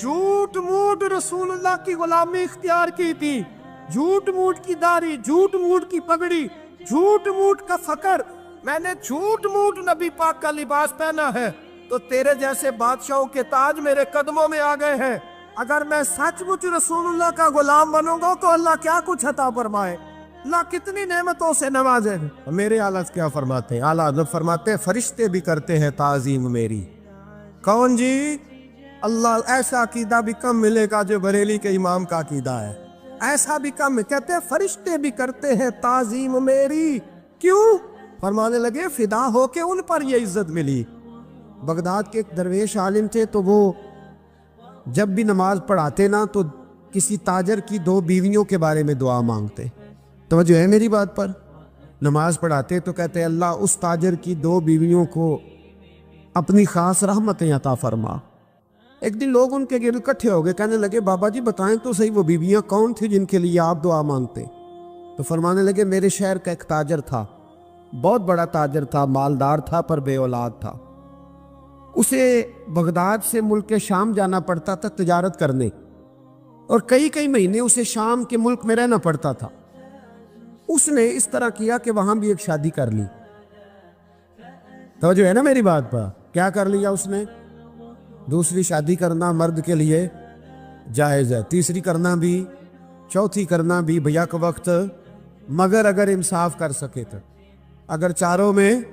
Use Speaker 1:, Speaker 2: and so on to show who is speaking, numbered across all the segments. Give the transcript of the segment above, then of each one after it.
Speaker 1: झूठ मूठ रसूलुल्लाह की गुलामी इख्तियार की थी, झूठ मूठ की दाढ़ी, झूठ मूठ की पगड़ी, झूठ मूठ का फकर, मैंने झूठ मूठ नबी पाक का लिबास पहना है, तो तेरे जैसे बादशाहों के ताज मेरे कदमों में आ गए हैं। अगर मैं सचमुच रसूलुल्लाह का गुलाम बनूंगा तो अल्लाह क्या कुछ अता फरमाए, अल्लाह कितनी नेमतों से नवाजे। मेरे आला क्या फरमाते हैं, आला हज़रत फरमाते हैं फरिश्ते भी करते हैं ताज़ीम मेरी। कौन जी? अल्लाह। ऐसा अकीदा भी कम मिलेगा जो बरेली के इमाम का अकीदा है, ऐसा भी कम। कहते हैं फरिश्ते भी करते हैं ताज़ीम मेरी। क्यों? फरमाने लगे फिदा हो के उन पर ये इज्जत मिली। बगदाद के एक दरवेश आलिम थे, तो वो जब भी नमाज पढ़ाते ना तो किसी ताजर की 2 बीवियों के बारे में दुआ मांगते। तवज्जो है मेरी बात पर? नमाज पढ़ाते तो कहते अल्लाह उस ताजर की 2 बीवियों को अपनी खास रहमतें अता फरमा। एक दिन लोग उनके गिर्द इकट्ठे हो गए, कहने लगे बाबा जी बताएं तो सही वो बीवियां कौन थी जिनके लिए आप दुआ मांगते? तो फरमाने लगे मेरे शहर का एक ताजर था, बहुत बड़ा ताजर था, मालदार था पर बे औलाद था। उसे बगदाद से मुल्क के शाम जाना पड़ता था तिजारत करने, और कई कई महीने उसे शाम के मुल्क में रहना पड़ता था। उसने इस तरह किया कि वहां भी एक शादी कर ली। तो जो है ना मेरी बात पर, क्या कर लिया उसने? दूसरी शादी करना मर्द के लिए जायज़ है, तीसरी करना भी, चौथी करना भी भैया के वक्त, मगर अगर इंसाफ कर सके तो। अगर चारों में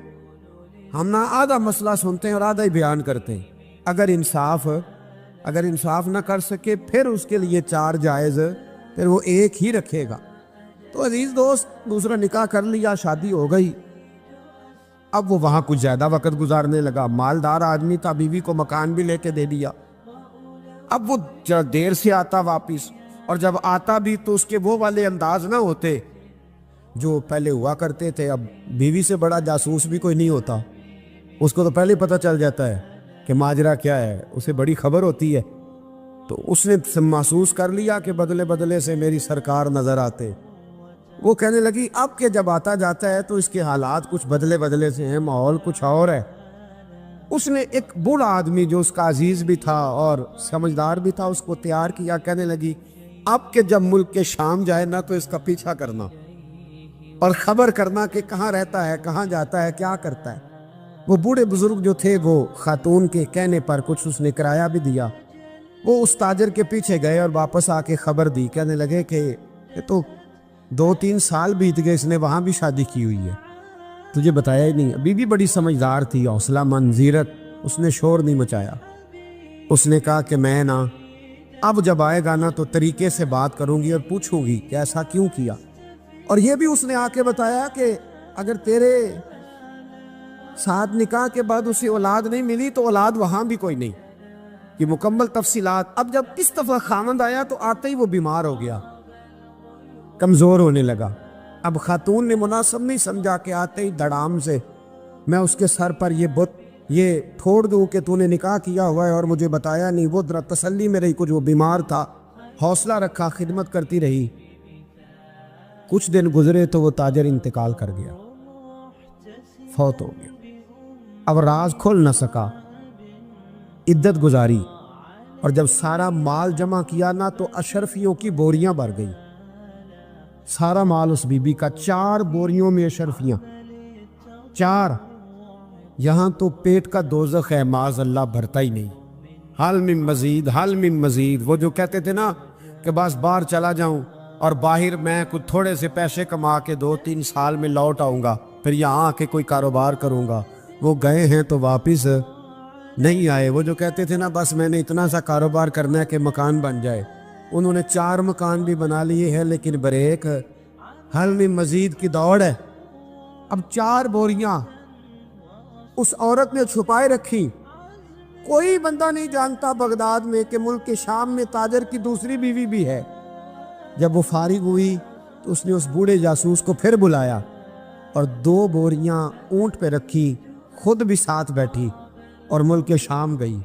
Speaker 1: हम ना आधा मसला सुनते हैं और आधा ही बयान करते हैं, अगर इंसाफ ना कर सके फिर उसके लिए 4 जायज़, फिर वो एक ही रखेगा। तो अजीज दोस्त, दूसरा निकाह कर लिया, शादी हो गई। अब वो वहाँ कुछ ज़्यादा वक्त गुजारने लगा, मालदार आदमी था, बीवी को मकान भी लेके दे दिया। अब वो देर से आता वापिस, और जब आता भी तो उसके वो वाले अंदाज ना होते जो पहले हुआ करते थे। अब बीवी से बड़ा जासूस भी कोई नहीं होता, उसको तो पहले पता चल जाता है कि माजरा क्या है, उसे बड़ी खबर होती है। तो उसने महसूस कर लिया कि बदले बदले से मेरी सरकार नज़र आते। वो कहने लगी अब के जब आता जाता है तो इसके हालात कुछ बदले बदले से हैं, माहौल कुछ और है। उसने एक बूढ़ा आदमी जो उसका अजीज भी था और समझदार भी था उसको तैयार किया। कहने लगी अब के जब मुल्क के शाम जाए ना तो इसका पीछा करना और ख़बर करना कि कहाँ रहता है, कहाँ जाता है, क्या करता है। वो बूढ़े बुजुर्ग जो थे वो खातून के कहने पर कुछ उसने किराया भी दिया। वो उस ताजर के पीछे गए और वापस आके खबर दी। कहने लगे कि ये तो 2-3 साल बीत गए, इसने वहाँ भी शादी की हुई है, तुझे बताया ही नहीं। बीवी बड़ी समझदार थी, हौसला मंद, जीरत, उसने शोर नहीं मचाया। उसने कहा कि मैं ना अब जब आएगा ना तो तरीके से बात करूंगी और पूछूंगी कि ऐसा क्यों किया। और ये भी उसने आके बताया कि अगर तेरे साथ निकाह के बाद उसे औलाद नहीं मिली तो औलाद वहाँ भी कोई नहीं, कि मुकम्मल तफसीलात। अब जब इस दफ़ा खामद आया तो आते ही वो बीमार हो गया, कमज़ोर होने लगा। अब खातून ने मुनासिब नहीं समझा कि आते ही धड़ाम से मैं उसके सर पर ये ठोड़ दूँ कि तूने निकाह किया हुआ है और मुझे बताया नहीं। वो जरा तसल्ली में रही, कुछ वो बीमार था, हौसला रखा, खिदमत करती रही। कुछ दिन गुजरे तो वो ताजर इंतकाल कर गया, फौत हो गया। अब राज खुल न सका, इद्दत गुजारी, और जब सारा माल जमा किया ना तो अशरफियों की बोरियां भर गई। सारा माल उस बीबी का, 4 बोरियों में अशरफियां, 4। यहाँ तो पेट का दोज़ख है, माज़ अल्लाह भरता ही नहीं। हाल में मजीद, हाल में मजीद। वो जो कहते थे ना कि बस बाहर चला जाऊं और बाहर मैं कुछ थोड़े से पैसे कमा के 2-3 साल में लौट आऊँगा, फिर यहाँ आके कोई कारोबार करूँगा, वो गए हैं तो वापस नहीं आए। वो जो कहते थे ना बस मैंने इतना सा कारोबार करना है कि मकान बन जाए, उन्होंने 4 मकान भी बना लिए हैं, लेकिन बरेक हल में मजीद की दौड़ है। अब 4 बोरियां उस औरत ने छुपाए रखी। कोई बंदा नहीं जानता बगदाद में कि मुल्क के शाम में ताजर की दूसरी बीवी भी है। जब वो फारिग हुई तो उसने उस बूढ़े जासूस को फिर बुलाया और 2 बोरियां ऊंट पे रखी, खुद भी साथ बैठी और मुल्क के शाम गई।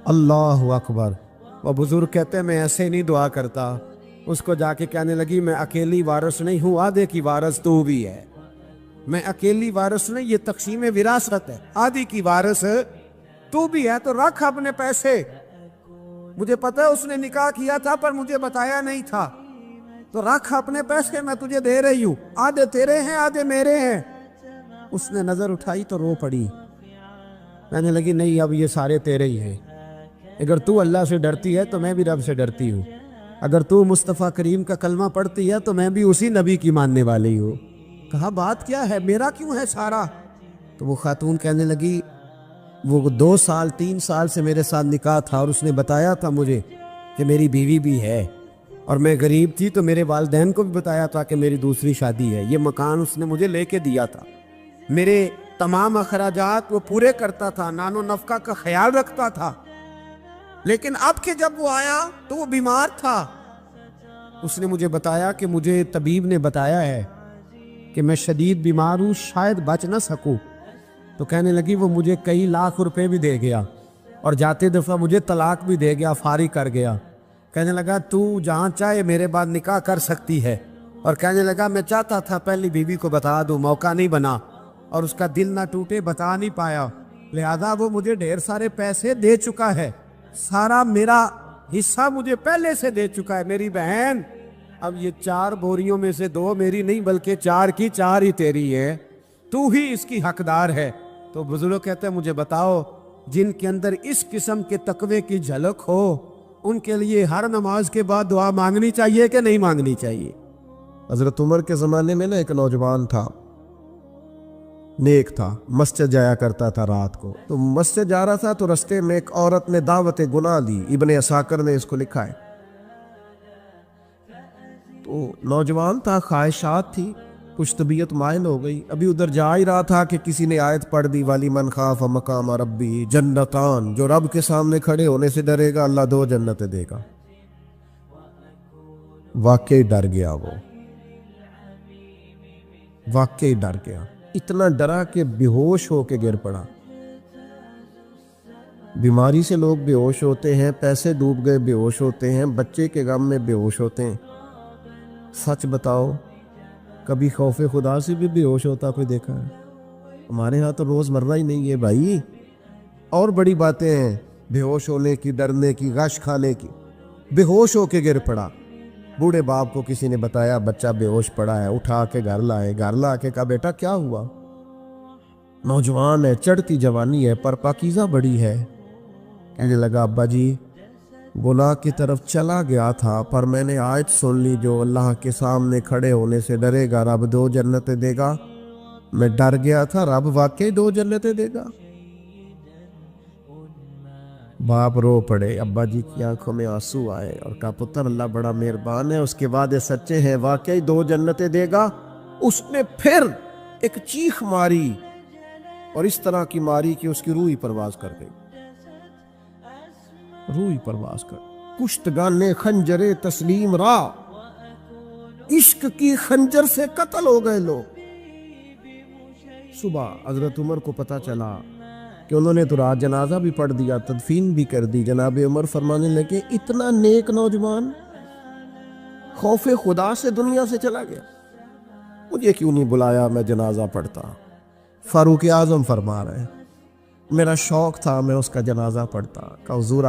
Speaker 1: अल्लाह अकबर। वो बुजुर्ग कहते हैं मैं ऐसे नहीं दुआ करता। उसको जाके कहने लगी मैं अकेली वारिस नहीं हूँ, आधे की वारिस तू भी है। मैं अकेली वारिस नहीं, ये तक़सीम विरासत है, आधी की वारिस तू भी है, तो रख अपने पैसे। مجھے پتہ ہے اس نے نکاح کیا تھا پر مجھے بتایا نہیں تھا، تو رکھ اپنے پیسے، میں تجھے دے رہی ہوں، آدھے تیرے ہیں آدھے میرے ہیں۔ اس نے نظر اٹھائی تو رو پڑی، کہنے لگی نہیں اب یہ سارے تیرے ہی ہیں، اگر تو اللہ سے ڈرتی ہے تو میں بھی رب سے ڈرتی ہوں، اگر تو مصطفیٰ کریم کا کلمہ پڑھتی ہے تو میں بھی اسی نبی کی ماننے والی ہوں۔ کہا بات کیا ہے، میرا کیوں ہے سارا؟ تو وہ خاتون کہنے لگی وہ 2 سال 3 سال سے میرے ساتھ نکاح تھا اور اس نے بتایا تھا مجھے کہ میری بیوی بھی ہے، اور میں غریب تھی تو میرے والدین کو بھی بتایا تھا کہ میری دوسری شادی ہے، یہ مکان اس نے مجھے لے کے دیا تھا، میرے تمام اخراجات وہ پورے کرتا تھا، نان و نفقہ کا خیال رکھتا تھا، لیکن اب کہ جب وہ آیا تو وہ بیمار تھا۔ اس نے مجھے بتایا کہ مجھے طبیب نے بتایا ہے کہ میں شدید بیمار ہوں، شاید بچ نہ سکوں۔ تو کہنے لگی وہ مجھے کئی لاکھ روپے بھی دے گیا اور جاتے دفعہ مجھے طلاق بھی دے گیا، فارغ کر گیا۔ کہنے لگا تو جہاں چاہے میرے بعد نکاح کر سکتی ہے، اور کہنے لگا میں چاہتا تھا پہلی بیوی کو بتا دوں، موقع نہیں بنا اور اس کا دل نہ ٹوٹے، بتا نہیں پایا، لہذا وہ مجھے ڈھیر سارے پیسے دے چکا ہے، سارا میرا حصہ مجھے پہلے سے دے چکا ہے میری بہن، اب یہ 4 بوریوں میں سے 2 میری نہیں بلکہ 4 کی 4 ہی تیری ہے، تو ہی اس کی حقدار ہے۔ تو بزرگ کہتے ہیں مجھے بتاؤ جن کے اندر اس قسم کے تقوی کی جھلک ہو ان کے لیے ہر نماز کے بعد دعا مانگنی چاہیے کہ نہیں مانگنی چاہیے؟ حضرت عمر کے زمانے میں نا ایک نوجوان تھا، نیک تھا، مسجد جایا کرتا تھا رات کو، تو مسجد جا رہا تھا تو رستے میں ایک عورت نے دعوت گناہ دی، ابن عساکر نے اس کو لکھا ہے۔ تو نوجوان تھا، خواہشات تھی، کچھ طبیعت مائل ہو گئی، ابھی ادھر جا ہی رہا تھا کہ کسی نے آیت پڑھ دی والی من خاف مقام ربی جنتان، جو رب کے سامنے کھڑے ہونے سے ڈرے گا اللہ 2 جنتیں دے گا۔ واقعی ڈر گیا، وہ واقعی ڈر گیا، اتنا ڈرا کہ بے ہوش ہو کے گر پڑا۔ بیماری سے لوگ بے ہوش ہوتے ہیں، پیسے ڈوب گئے بے ہوش ہوتے ہیں، بچے کے غم میں بے ہوش ہوتے ہیں۔ سچ بتاؤ کبھی خوف خدا سے بھی بے ہوش ہوتا کوئی دیکھا ہے؟ ہمارے ہاں تو روز مرہ ہی نہیں ہے بھائی، اور بڑی باتیں ہیں بے ہوش ہونے کی، ڈرنے کی، غش کھانے کی۔ بے ہوش ہو کے گر پڑا، بوڑھے باپ کو کسی نے بتایا بچہ بے ہوش پڑا ہے، اٹھا کے گھر لائے، گھر لا کے کہا بیٹا کیا ہوا؟ نوجوان ہے، چڑھتی جوانی ہے پر پاکیزہ بڑی ہے۔ کہنے لگا ابا جی گناہ کی طرف چلا گیا تھا پر میں نے آیت سن لی جو اللہ کے سامنے کھڑے ہونے سے ڈرے گا رب 2 جنتیں دے گا، میں ڈر گیا تھا، رب واقعی 2 جنتیں دے گا۔ باپ رو پڑے، ابا جی کی آنکھوں میں آنسو آئے اور کہا پتر اللہ بڑا مہربان ہے، اس کے وعدے سچے ہیں، واقعی 2 جنتیں دے گا۔ اس نے پھر ایک چیخ ماری اور اس طرح کی ماری کہ اس کی روح ہی پرواز کر گئی، روح ہی پرواز کر، کشتگان خنجر تسلیم را، عشق کی خنجر سے قتل ہو گئے لوگ۔ صبح حضرت عمر کو پتہ چلا کہ انہوں نے تو رات جنازہ بھی پڑھ دیا، تدفین بھی کر دی۔ جناب عمر فرمانے لگے اتنا نیک نوجوان خوف خدا سے دنیا سے چلا گیا، مجھے کیوں نہیں بلایا میں جنازہ پڑھتا؟ فاروق اعظم فرما رہے ہیں میرا شوق تھا میں اس کا جنازہ پڑھتا، کہ حضور